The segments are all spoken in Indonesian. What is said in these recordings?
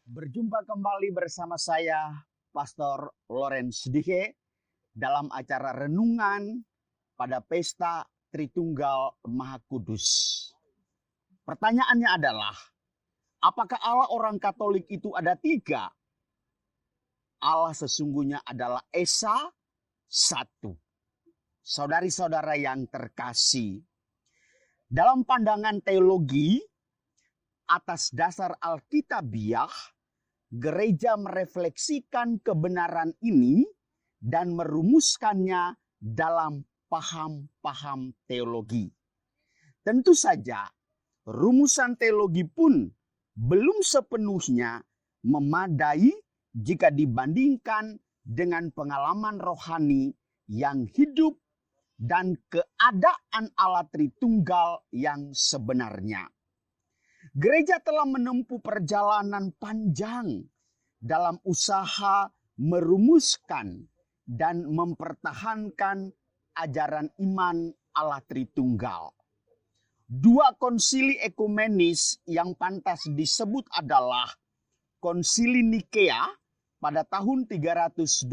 Berjumpa kembali bersama saya, Pastor Lawrence Dihe, dalam acara renungan pada Pesta Tritunggal Maha Kudus. Pertanyaannya adalah, apakah Allah orang Katolik itu ada tiga? Allah sesungguhnya adalah Esa satu. Saudari-saudara yang terkasih, dalam pandangan teologi, atas dasar Alkitabiah, gereja merefleksikan kebenaran ini dan merumuskannya dalam paham-paham teologi. Tentu saja, rumusan teologi pun belum sepenuhnya memadai jika dibandingkan dengan pengalaman rohani yang hidup dan keadaan Allah Tritunggal yang sebenarnya. Gereja telah menempuh perjalanan panjang dalam usaha merumuskan dan mempertahankan ajaran iman Allah Tritunggal. Dua konsili ekumenis yang pantas disebut adalah Konsili Nikea pada tahun 325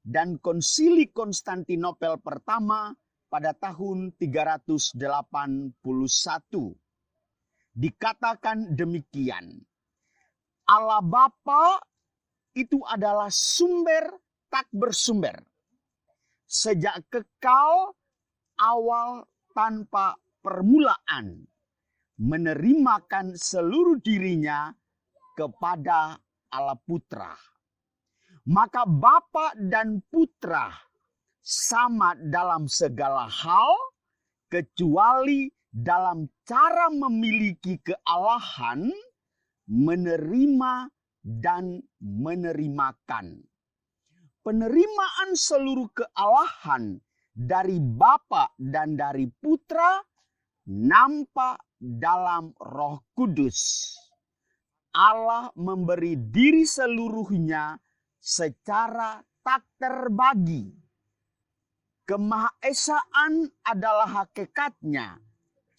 dan Konsili Konstantinopel pertama pada tahun 381. Dikatakan demikian, Allah Bapa itu adalah sumber tak bersumber, sejak kekal awal tanpa permulaan, menerimakan seluruh dirinya kepada Allah Putra. Maka Bapa dan Putra sama dalam segala hal, kecuali dalam cara memiliki kealahan, menerima dan menerimakan. Penerimaan seluruh kealahan dari Bapa dan dari Putra nampak dalam Roh Kudus. Allah memberi diri seluruhnya secara tak terbagi. Kemahaesaan adalah hakikatnya,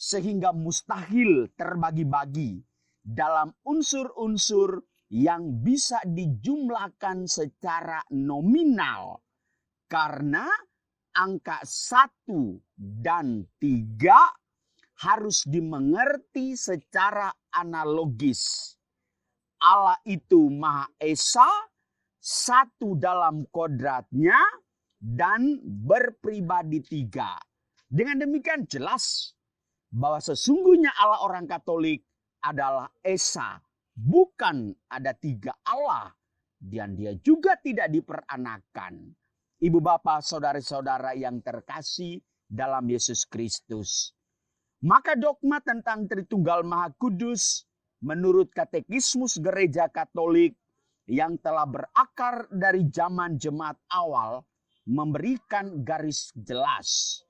sehingga mustahil terbagi-bagi dalam unsur-unsur yang bisa dijumlahkan secara nominal. Karena angka 1 dan 3 harus dimengerti secara analogis. Allah itu Maha Esa, satu dalam kodratnya, dan berpribadi 3. Dengan demikian jelas bahwa sesungguhnya Allah orang Katolik adalah Esa, bukan ada 3 Allah, dan dia juga tidak diperanakan. Ibu bapak, saudara-saudara yang terkasih dalam Yesus Kristus. Maka dogma tentang Tritunggal Maha Kudus menurut Katekismus Gereja Katolik yang telah berakar dari zaman jemaat awal memberikan garis jelas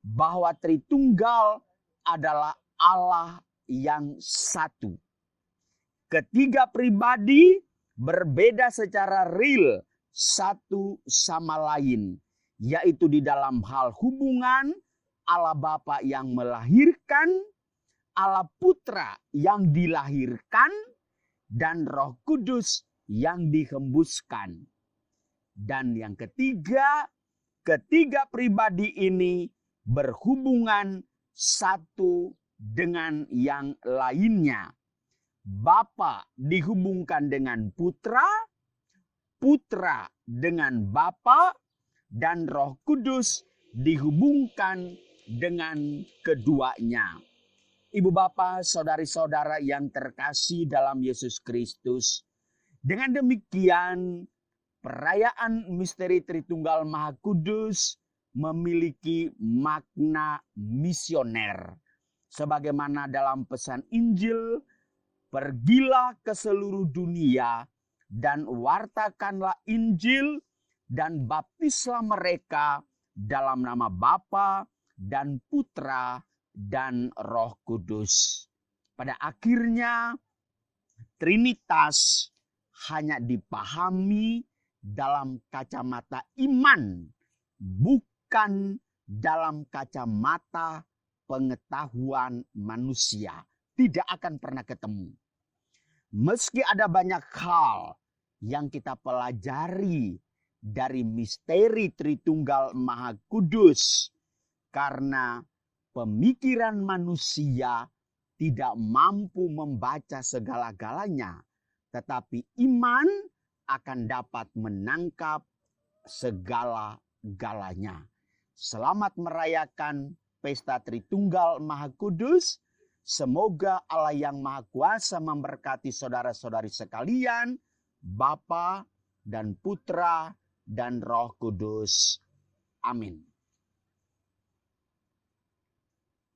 bahwa Tritunggal adalah Allah yang satu. Ketiga pribadi berbeda secara real satu sama lain, yaitu di dalam hal hubungan Allah Bapa yang melahirkan, Allah Putra yang dilahirkan, dan Roh Kudus yang dihembuskan. Dan yang ketiga pribadi ini berhubungan satu dengan yang lainnya. Bapa dihubungkan dengan Putra, Putra dengan Bapa, dan Roh Kudus dihubungkan dengan keduanya. Ibu bapak, saudari-saudara yang terkasih dalam Yesus Kristus, dengan demikian perayaan misteri Tritunggal Maha Kudus memiliki makna misioner. Sebagaimana dalam pesan Injil, pergilah ke seluruh dunia dan wartakanlah Injil dan baptislah mereka dalam nama Bapa dan Putra dan Roh Kudus. Pada akhirnya Trinitas hanya dipahami dalam kacamata iman, bukan dalam kacamata pengetahuan manusia. Tidak akan pernah ketemu. Meski ada banyak hal yang kita pelajari dari misteri Tritunggal Maha Kudus, karena pemikiran manusia tidak mampu membaca segala-galanya, tetapi iman akan dapat menangkap segala-galanya. Selamat merayakan Pesta Tritunggal Maha Kudus. Semoga Allah yang Maha Kuasa memberkati saudara-saudari sekalian, Bapa dan Putra dan Roh Kudus. Amin.